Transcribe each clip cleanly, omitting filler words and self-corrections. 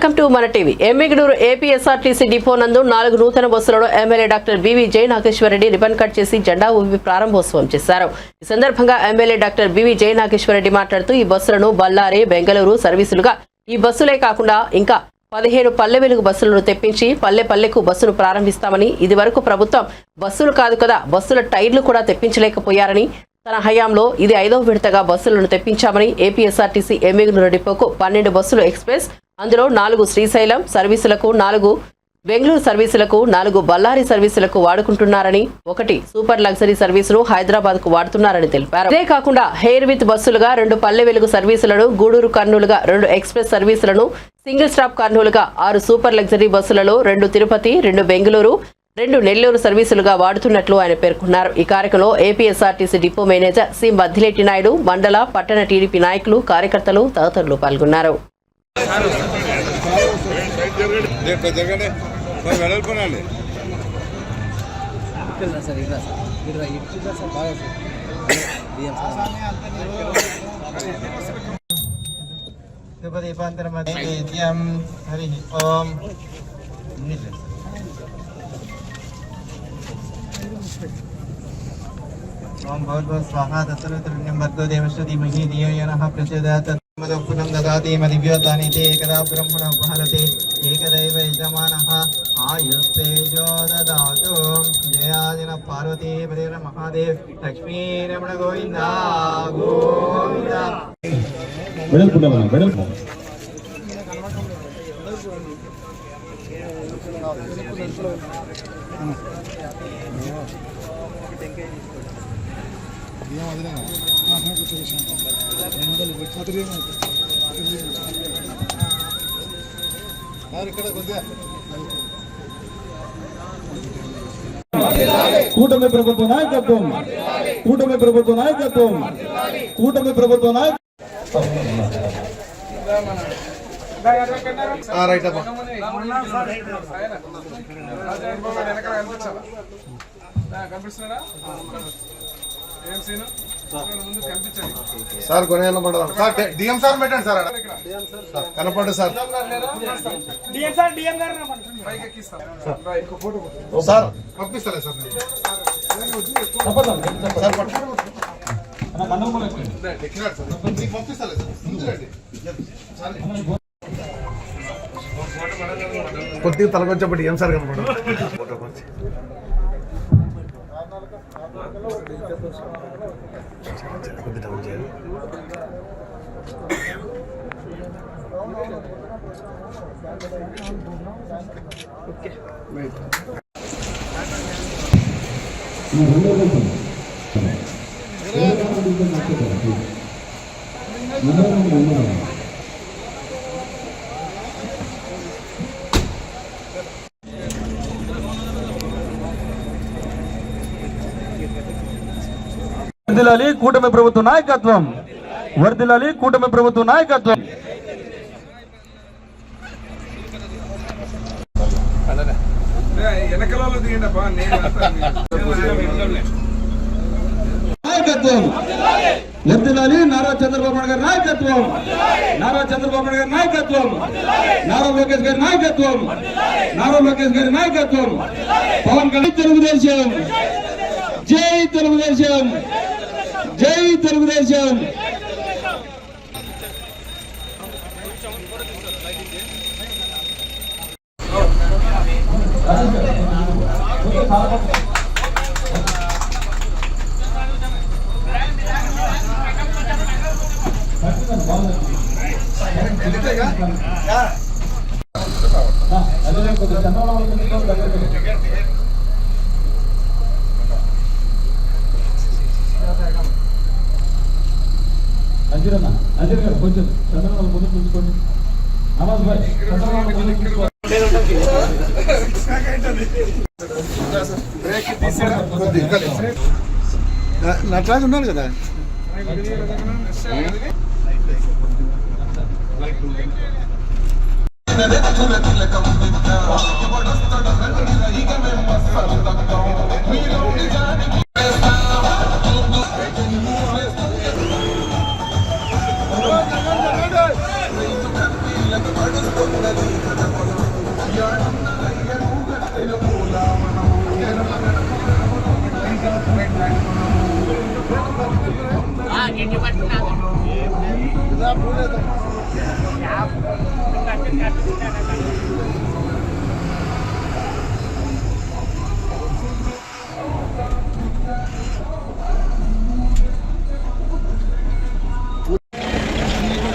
Welcome to మన TV. Emmiganur APSRTC depot నందు 4 నూతన బస్సులను ఎమ్మెల్యే డాక్టర్ బివి జై నాగేశ్వరరెడ్డి రిబన్ కట్ చేసి జెండా ఊపి ప్రారంభోత్సవం చేశారు. ఈ సందర్భంగా ఎమ్మెల్యే డాక్టర్ బివి జై నాగేశ్వరరెడ్డి మాట్లాడుతూ ఈ బస్సులను బళ్ళారి, బెంగళూరు సర్వీసులుగా ఈ బస్సులే కాకుండా ఇంకా 15 పల్లె వెలుగు బస్సులను తెప్పించి పల్లె పల్లెకు బస్సును ప్రారంభిస్తామని, ఇది వరకు ప్రభుత్వం బస్సులు కాదు కదా బస్సుల టైర్లు కూడా తెప్పించలేకపోయారని, తన హయాంలో ఇది 5వ విడతగా బస్సులను తెప్పించామని, ఏపీఎస్ఆర్టీసీ ఎమ్మిగనూరు డిపోకు 12 బస్సులు ఎక్స్ప్రెస్, అందులో 4 శ్రీశైలం సర్వీసులకు, 4 బెంగళూరు సర్వీసులకు, 4 బళ్ళారి సర్వీసులకు వాడుకుంటున్నారని, 1 సూపర్ లగ్జరీ సర్వీసును హైదరాబాద్ కు వాడుతున్నారని తెలిపారు. ఇదే కాకుండా హెయిర్ విత్ బస్సులుగా 2 పల్లె వెలుగు సర్వీసులను, గూడూరు కర్నూలుగా 2 ఎక్స్ప్రెస్ సర్వీసులను, సింగిల్ స్టాప్ కర్నూలుగా 6 సూపర్ లగ్జరీ బస్సులలో 2 తిరుపతి, 2 బెంగళూరు, 2 నెల్లూరు సర్వీసులుగా వాడుతున్నట్లు ఆయన పేర్కొన్నారు. ఈ కార్యక్రమంలో APSRTC depot manager C Maddileti Naidu, మండల పట్టణ టీడీపీ నాయకులు, కార్యకర్తలు తదితరులు పాల్గొన్నారు. ओम भगवत स्वाहा तत्सर्वतरण्यं भर्गो देवस्य धीमहि धियो यो नः प्रचोदयात् मदोपनं ददाति मदिव्योतानि ते एकदा ब्रह्मणः भारते एकदैव यजमानः आयुस्तेजो ददातु जयादिन पार्वती पदेव महादेव लक्ष्मी रमण गोविंदा गोविंदा కూటమి ప్రభుత్వ నాయకత్వం, కూటమి ప్రభుత్వ నాయకత్వం, కూటమి ప్రభుత్వ నాయకత్వం. సార్ కొనేయాల పడదాం సార్, డిఎం సార్ పెట్టండి సార్, కనపడు సార్, సార్ పంపిస్తలే సార్, పంపిస్తలే సార్, కొద్దిగా తలకొచ్చేప్పటి ఏం సార్ కనపడదు. వర్ధిల్లాలి కూటమి ప్రభుత్వ నాయకత్వం, వర్ధిల్లాలి కూటమి ప్రభుత్వ నాయకత్వం. నాయకత్వం వర్ధిల్లాలి నారా చంద్రబాబు నాయుడు గారి నాయకత్వం, నారా చంద్రబాబు నాయుడు గారి నాయకత్వం, నారా లోకేష్ గారి నాయకత్వం, నారా లోకేష్ గారి నాయకత్వం. పవన్ కళ్యాణ్ తెలుగుదేశం, జై తెలుగుదేశం, జై తెలుగుదేశం. అంజర్ గారు కొంచెం చంద్రబాబు ముందు చూసుకోండి. నవాజ్ భాయ్ చంద్రబాబు ముందు చూసుకోండి. నటరాజు ఉన్నాడు కదా,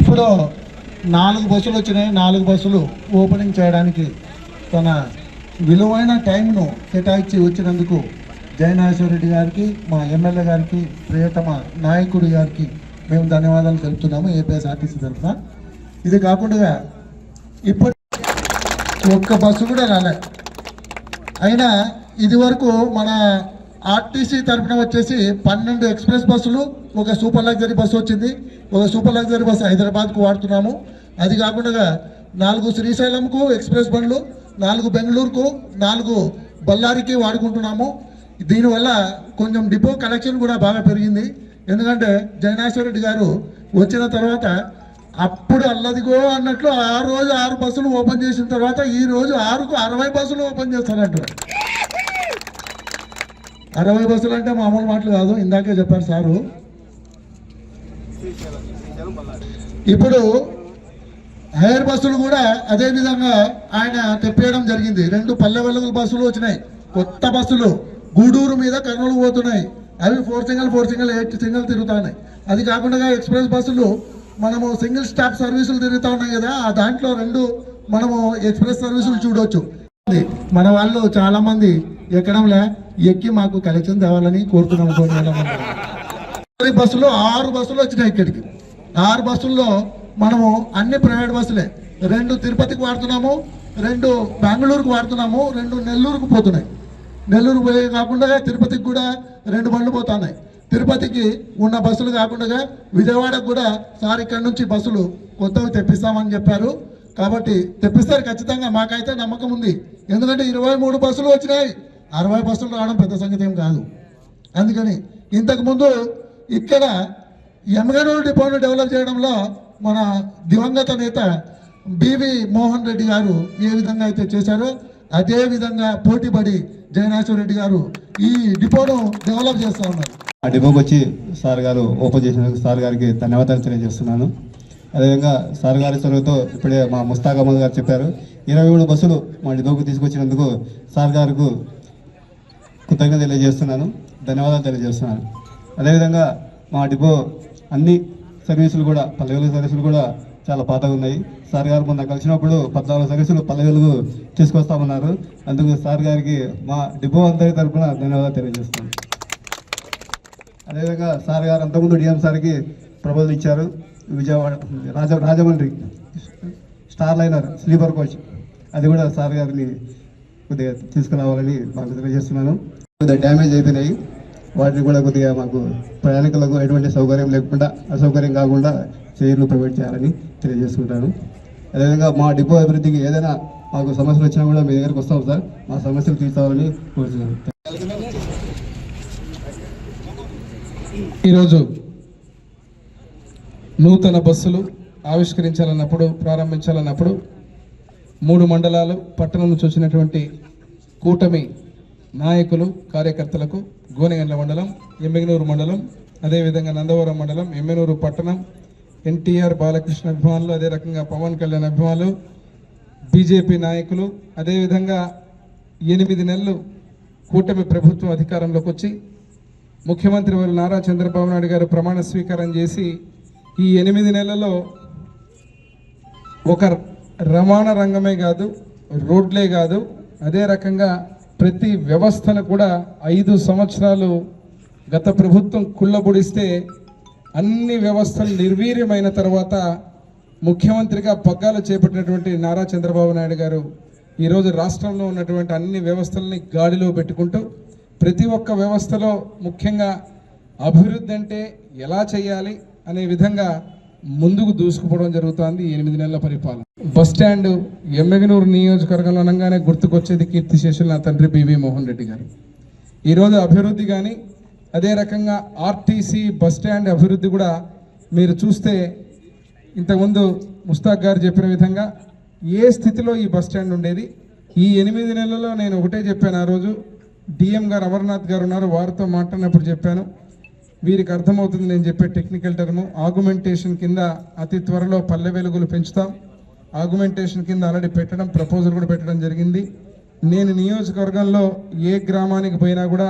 ఇప్పుడు 4 బస్సులు వచ్చినాయి. 4 బస్సులు ఓపెనింగ్ చేయడానికి తన విలువైన టైంను కేటాయించి వచ్చినందుకు జయనాగేశ్వర రెడ్డి గారికి, మా ఎమ్మెల్యే గారికి, ప్రియతమ నాయకుడి గారికి మేము ధన్యవాదాలు తెలుపుతున్నాము ఏపీఎస్ఆర్టీసీ తరఫున. ఇది కాకుండా ఇప్పుడు ఒక్క బస్సు కూడా రాలే. అయినా ఇది వరకు మన ఆర్టీసీ తరఫున వచ్చేసి 12 ఎక్స్ప్రెస్ బస్సులు, ఒక సూపర్ లగ్జరీ బస్సు వచ్చింది. ఒక సూపర్ లగ్జరీ బస్సు హైదరాబాద్కు వాడుతున్నాము. అది కాకుండా 4 శ్రీశైలంకు ఎక్స్ప్రెస్ బండ్లు, 4 బెంగళూరుకు, 4 బళ్ళారికి వాడుకుంటున్నాము. దీనివల్ల కొంచెం డిపో కలెక్షన్ కూడా బాగా పెరిగింది. ఎందుకంటే జయనాగేశ్వర రెడ్డి గారు వచ్చిన తర్వాత అప్పుడు అల్లదిగో అన్నట్లు ఆ రోజు 6 బస్సులు ఓపెన్ చేసిన తర్వాత ఈ రోజు 6కు 60 బస్సులు ఓపెన్ చేస్తారంటారు. 60 బస్సులు అంటే మామూలు మాటలు కాదు, ఇందాకే చెప్పారు సారు. ఇప్పుడు హైర్ బస్సులు కూడా అదే విధంగా ఆయన తెప్పేయడం జరిగింది. 2 పల్లె వెలుగుల బస్సులు వచ్చినాయి, కొత్త బస్సులు గూడూరు మీద కర్నూలు పోతున్నాయి. అవి 4 సింగిల్ 8 సింగిల్ తిరుగుతున్నాయి. అది కాకుండా ఎక్స్ప్రెస్ బస్సులు మనము సింగిల్ స్టాప్ సర్వీసులు తిరుగుతూ ఉన్నాయి కదా, ఆ దాంట్లో 2 మనము ఎక్స్ప్రెస్ సర్వీసులు చూడవచ్చు. మన వాళ్ళు చాలా మంది ఎక్కడంలే ఎక్కి మాకు కలెక్షన్ తేవాలని కోరుతున్నాము. బస్సులు 6 బస్సులు వచ్చినాయి ఇక్కడికి. 6 బస్సుల్లో మనము అన్ని ప్రైవేట్ బస్సులే. 2 తిరుపతికి వాడుతున్నాము, 2 బెంగళూరుకు వాడుతున్నాము, 2 నెల్లూరుకు పోతున్నాయి. నెల్లూరు పోయే కాకుండా తిరుపతికి కూడా 2 బండ్లు పోతున్నాయి. తిరుపతికి ఉన్న బస్సులు కాకుండా విజయవాడకు కూడా సార్ ఇక్కడ నుంచి బస్సులు కొత్తవి తెప్పిస్తామని చెప్పారు. కాబట్టి తెప్పిస్తారు ఖచ్చితంగా, మాకైతే నమ్మకం ఉంది. ఎందుకంటే 23 బస్సులు వచ్చినాయి, 60 బస్సులు రావడం పెద్ద సంగతి ఏం కాదు. అందుకని ఇంతకుముందు ఇక్కడ ఎమ్మెగనూరు డిపోను డెవలప్ చేయడంలో మన దివంగత నేత బివి మోహన్ రెడ్డి గారు ఏ విధంగా అయితే చేశారో అదే విధంగా పోటీపడి జయనాగేశ్వర రెడ్డి గారు ఈ డిపోను డెవలప్ చేస్తూ ఉన్నారు. ఆ డిపోకి వచ్చి సార్ గారు ఓపెన్ చేసినందుకు సార్ గారికి ధన్యవాదాలు తెలియజేస్తున్నాను. అదేవిధంగా సార్ గారి చొరవతో ఇప్పుడే మా ముస్తాక్ అహ్మద్ గారు చెప్పారు, 23 బస్సులు మా డిపోకు తీసుకొచ్చినందుకు సార్ గారికి కృతజ్ఞత తెలియజేస్తున్నాను, ధన్యవాదాలు తెలియజేస్తున్నాను. అదేవిధంగా మా డిపో అన్ని సర్వీసులు కూడా పల్లె సర్వీసులు కూడా చాలా పాతగా ఉన్నాయి. సార్ గారు మొన్న కలిసినప్పుడు 14 సర్వీసులు పల్లె తీసుకొస్తామన్నారు. అందుకు సార్ గారికి మా డిపో అందరి తరఫున ధన్యవాదాలు తెలియజేస్తున్నాను. అదేవిధంగా సార్ గారు అంతకుముందు డిఎం సార్కి ప్రపోజల్ ఇచ్చారు. Vijayawada Rajahmundry star liner sleeper coach, అది కూడా సార్ గారిని కొద్దిగా తీసుకురావాలని మాకు తెలియజేస్తున్నాను. కొద్దిగా డ్యామేజ్ అయిపోయినాయి, వాటిని కూడా కొద్దిగా మాకు ప్రయాణికులకు ఎటువంటి సౌకర్యం లేకుండా అసౌకర్యం కాకుండా చైర్లు ప్రొవైడ్ చేయాలని తెలియజేసుకుంటాను. అదేవిధంగా మా డిపో అభివృద్ధికి ఏదైనా మాకు సమస్యలు వచ్చినా కూడా మీ దగ్గరికి వస్తాం సార్, మా సమస్యలు తీర్చాలని కోరుతున్నాను. ఈరోజు నూతన బస్సులు ఆవిష్కరించాలన్నప్పుడు, ప్రారంభించాలన్నప్పుడు 3 మండలాలు పట్టణం నుంచి వచ్చినటువంటి కూటమి నాయకులు కార్యకర్తలకు గోనెగండ్ల మండలం, ఎమ్మిగనూరు మండలం, అదేవిధంగా నందవరం మండలం, ఎమ్మెనూరు పట్టణం, ఎన్టీఆర్ బాలకృష్ణ అభిమానులు, అదే రకంగా పవన్ కళ్యాణ్ అభిమానులు, బీజేపీ నాయకులు, అదేవిధంగా 8 నెలలు కూటమి ప్రభుత్వం అధికారంలోకి వచ్చి ముఖ్యమంత్రి వారు నారా చంద్రబాబు నాయుడు గారు ప్రమాణ స్వీకారం చేసి ఈ 8 నెలల్లో ఒక రవాణా రంగమే కాదు, రోడ్లే కాదు, అదే రకంగా ప్రతి వ్యవస్థను కూడా 5 సంవత్సరాలు గత ప్రభుత్వం కుళ్ళబొడిస్తే అన్ని వ్యవస్థలు నిర్వీర్యమైన తర్వాత ముఖ్యమంత్రిగా పగ్గాలు చేపట్టినటువంటి నారా చంద్రబాబు నాయుడు గారు ఈరోజు రాష్ట్రంలో ఉన్నటువంటి అన్ని వ్యవస్థలని గాడిలో పెట్టుకుంటూ ప్రతి ఒక్క వ్యవస్థలో ముఖ్యంగా అభివృద్ధి అంటే ఎలా చేయాలి అనే విధంగా ముందుకు దూసుకుపోవడం జరుగుతోంది 8 నెలల పరిపాలన. బస్ స్టాండ్ ఎమ్మెగనూరు నియోజకవర్గంలో అనగానే గుర్తుకొచ్చేది కీర్తిశేషులు నా తండ్రి బివి మోహన్ రెడ్డి గారు. ఈరోజు అభివృద్ధి కానీ అదే రకంగా ఆర్టీసీ బస్ స్టాండ్ అభివృద్ధి కూడా మీరు చూస్తే ఇంతకుముందు ముస్తాక్ గారు చెప్పిన విధంగా ఏ స్థితిలో ఈ బస్ స్టాండ్ ఉండేది. ఈ 8 నెలల్లో నేను ఒకటే చెప్పాను. ఆ రోజు డిఎం గారు అమర్నాథ్ గారు ఉన్నారు, వారితో మాట్లాడినప్పుడు చెప్పాను, వీరికి అర్థమవుతుంది నేను చెప్పే టెక్నికల్ టర్మ్. ఆగ్మెంటేషన్ కింద అతి త్వరలో పల్లె వెలుగులు పెంచుతాం. ఆగ్మెంటేషన్ కింద ఆల్రెడీ పెట్టడం, ప్రపోజల్ కూడా పెట్టడం జరిగింది. నేను నియోజకవర్గంలో ఏ గ్రామానికి పోయినా కూడా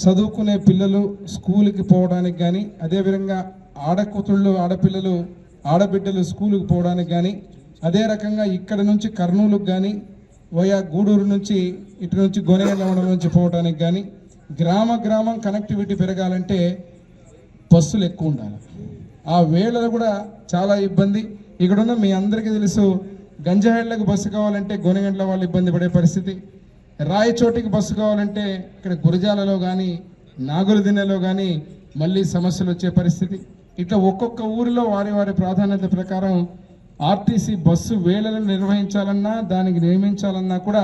చదువుకునే పిల్లలు స్కూల్కి పోవడానికి కానీ, అదేవిధంగా ఆడపిల్లలు ఆడబిడ్డలు స్కూలుకి పోవడానికి కానీ, అదే రకంగా ఇక్కడ నుంచి కర్నూలుకు కానీ, వయా గూడూరు నుంచి ఇటు నుంచి గోనెగండ్ల మండలం నుంచి పోవడానికి కానీ, గ్రామం కనెక్టివిటీ పెరగాలంటే బస్సులు ఎక్కువ ఉండాలి. ఆ వేళలు కూడా చాలా ఇబ్బంది. ఇక్కడున్న మీ అందరికీ తెలుసు, గంజాహెళ్లకు బస్సు కావాలంటే గోనెగండ్ల వాళ్ళు ఇబ్బంది పడే పరిస్థితి, రాయచోటికి బస్సు కావాలంటే ఇక్కడ గురజాలలో కానీ నాగులదిన్నెలో కానీ మళ్ళీ సమస్యలు వచ్చే పరిస్థితి. ఇట్లా ఒక్కొక్క ఊరిలో వారి ప్రాధాన్యత ప్రకారం ఆర్టీసీ బస్సు వేళలను నిర్వహించాలన్నా, దానికి నియమించాలన్నా కూడా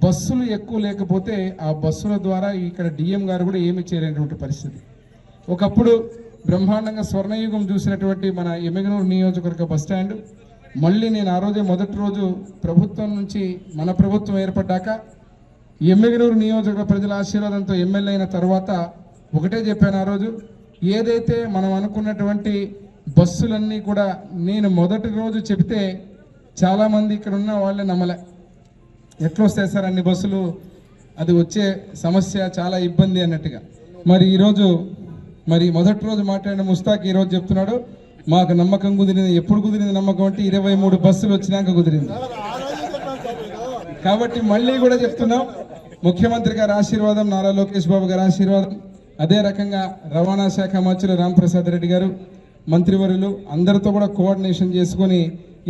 బస్సులు ఎక్కువ లేకపోతే ఆ బస్సుల ద్వారా ఇక్కడ డిఎం గారు కూడా ఏమి చేయలేనటువంటి పరిస్థితి. ఒకప్పుడు బ్రహ్మాండంగా స్వర్ణయుగం చూసినటువంటి మన ఎమ్మిగనూరు నియోజకవర్గ బస్టాండ్ మళ్ళీ నేను ఆ రోజే మొదటి రోజు ప్రభుత్వం నుంచి మన ప్రభుత్వం ఏర్పడ్డాక ఎమ్మిగనూరు నియోజకవర్గ ప్రజల ఆశీర్వాదంతో ఎమ్మెల్యే అయిన తర్వాత ఒకటే చెప్పాను. ఆ రోజు ఏదైతే మనం అనుకున్నటువంటి బస్సులన్నీ కూడా నేను మొదటి రోజు చెబితే చాలామంది ఇక్కడ ఉన్న వాళ్ళే నమ్మలే. ఎట్లా వస్తాయి సార్ అన్ని బస్సులు, అది వచ్చే సమస్య చాలా ఇబ్బంది అన్నట్టుగా. మరి ఈరోజు మొదటి రోజు మాట్లాడిన ముస్తాక్ ఈరోజు చెప్తున్నాడు, మాకు నమ్మకం కుదిరింది. ఎప్పుడు కుదిరింది నమ్మకం అంటే 23 బస్సులు వచ్చినాక కుదిరింది. కాబట్టి మళ్ళీ కూడా చెప్తున్నాం, ముఖ్యమంత్రి గారి ఆశీర్వాదం, నారా లోకేష్ బాబు గారి ఆశీర్వాదం, అదే రకంగా రవాణా శాఖ మంత్రులు రాంప్రసాద్ రెడ్డి గారు, మంత్రివర్యులు అందరితో కూడా కోఆర్డినేషన్ చేసుకొని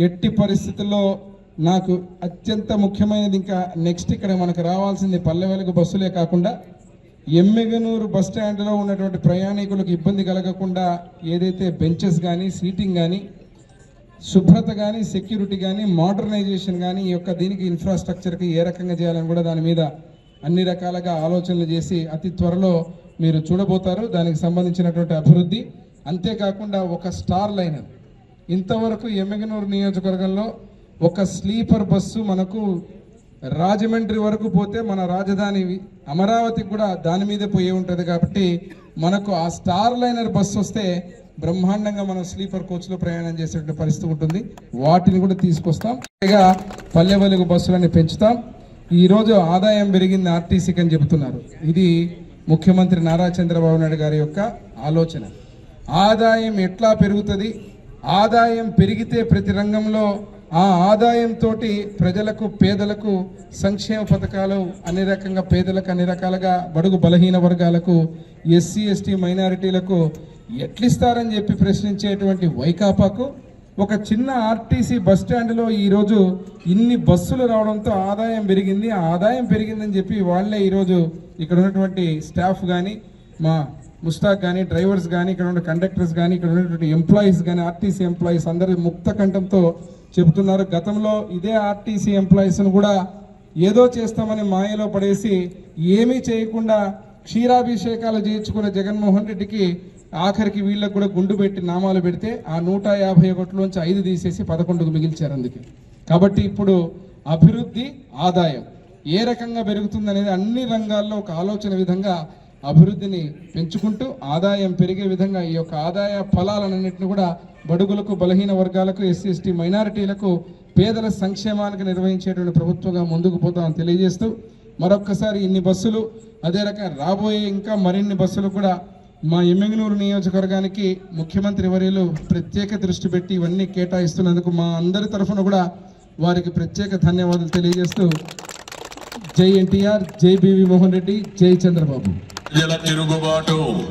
ఎట్టి పరిస్థితుల్లో నాకు అత్యంత ముఖ్యమైనది ఇంకా నెక్స్ట్ ఇక్కడ మనకు రావాల్సింది పల్లె వెలుగు బస్సులే కాకుండా ఎమ్మిగనూరు బస్ స్టాండ్లో ఉన్నటువంటి ప్రయాణికులకు ఇబ్బంది కలగకుండా ఏదైతే బెంచెస్ కానీ, సీటింగ్ కానీ, శుభ్రత కానీ, సెక్యూరిటీ కానీ, మోడర్నైజేషన్ కానీ, ఈ యొక్క దీనికి ఇన్ఫ్రాస్ట్రక్చర్కి ఏ రకంగా చేయాలని కూడా దాని మీద అన్ని రకాలుగా ఆలోచనలు చేసి అతి త్వరలో మీరు చూడబోతారు దానికి సంబంధించినటువంటి అభివృద్ధి. అంతేకాకుండా ఒక స్టార్ లైనర్ ఇంతవరకు ఎమ్మిగనూరు నియోజకవర్గంలో ఒక స్లీపర్ బస్సు మనకు రాజమండ్రి వరకు పోతే మన రాజధాని అమరావతికి కూడా దాని మీదే పోయి ఉంటుంది. కాబట్టి మనకు ఆ స్టార్ లైనర్ బస్సు వస్తే బ్రహ్మాండంగా మనం స్లీపర్ కోచ్లో ప్రయాణం చేసే పరిస్థితి ఉంటుంది. వాటిని కూడా తీసుకొస్తాం. పైగా పల్లె వెలుగు బస్సులని పెంచుతాం. ఈరోజు ఆదాయం పెరిగింది ఆర్టీసీకి అని చెబుతున్నారు. ఇది ముఖ్యమంత్రి నారా చంద్రబాబు నాయుడు గారి యొక్క ఆలోచన. ఆదాయం ఎట్లా పెరుగుతుంది, ఆదాయం పెరిగితే ప్రతి రంగంలో ఆ ఆదాయంతో ప్రజలకు, పేదలకు సంక్షేమ పథకాలు అన్ని రకంగా, పేదలకు అన్ని రకాలుగా, బడుగు బలహీన వర్గాలకు, ఎస్సీ ఎస్టీ మైనారిటీలకు ఎట్లిస్తారని చెప్పి ప్రశ్నించేటువంటి వైకాపాకు ఒక చిన్న ఆర్టీసీ బస్ స్టాండ్లో ఈరోజు ఇన్ని బస్సులు రావడంతో ఆదాయం పెరిగింది. ఆ ఆదాయం పెరిగిందని చెప్పి వాళ్ళే ఈరోజు ఇక్కడ ఉన్నటువంటి స్టాఫ్ కానీ, మా ముస్తాక్ కానీ, డ్రైవర్స్ కానీ, ఇక్కడ ఉన్న కండక్టర్స్ కానీ, ఇక్కడ ఉన్నటువంటి ఎంప్లాయీస్ కానీ, ఆర్టీసీ ఎంప్లాయీస్ అందరూ ముక్త కంఠంతో చెబుతున్నారు. గతంలో ఇదే ఆర్టీసీ ఎంప్లాయీస్ను కూడా ఏదో చేస్తామని మాయలో పడేసి ఏమీ చేయకుండా క్షీరాభిషేకాలు చేయించుకున్న జగన్మోహన్ రెడ్డికి ఆఖరికి వీళ్ళకు కూడా గుండు పెట్టి నామాలు పెడితే ఆ 151లోంచి 5 తీసేసి 11కు మిగిల్చారు. అందుకే కాబట్టి ఇప్పుడు అభివృద్ధి, ఆదాయం ఏ రకంగా పెరుగుతుందనేది అన్ని రంగాల్లో ఒక ఆలోచన విధంగా అభివృద్ధిని పెంచుకుంటూ ఆదాయం పెరిగే విధంగా ఈ యొక్క ఆదాయ ఫలాలన్నింటినీ కూడా బడుగులకు, బలహీన వర్గాలకు, ఎస్సీ ఎస్టీ మైనారిటీలకు, పేదల సంక్షేమానికి నిర్వహించేటువంటి ప్రభుత్వంగా ముందుకు పోతామని తెలియజేస్తూ మరొక్కసారి ఇన్ని బస్సులు, అదే రకంగా రాబోయే ఇంకా మరిన్ని బస్సులు కూడా మా ఎమ్మిగనూరు నియోజకవర్గానికి ముఖ్యమంత్రి వర్యులు ప్రత్యేక దృష్టి పెట్టి ఇవన్నీ కేటాయిస్తున్నందుకు మా అందరి తరఫున కూడా వారికి ప్రత్యేక ధన్యవాదాలు తెలియజేస్తూ జై ఎన్టీఆర్, జై బివి మోహన్ రెడ్డి, జై చంద్రబాబు. తిరుగుబాటు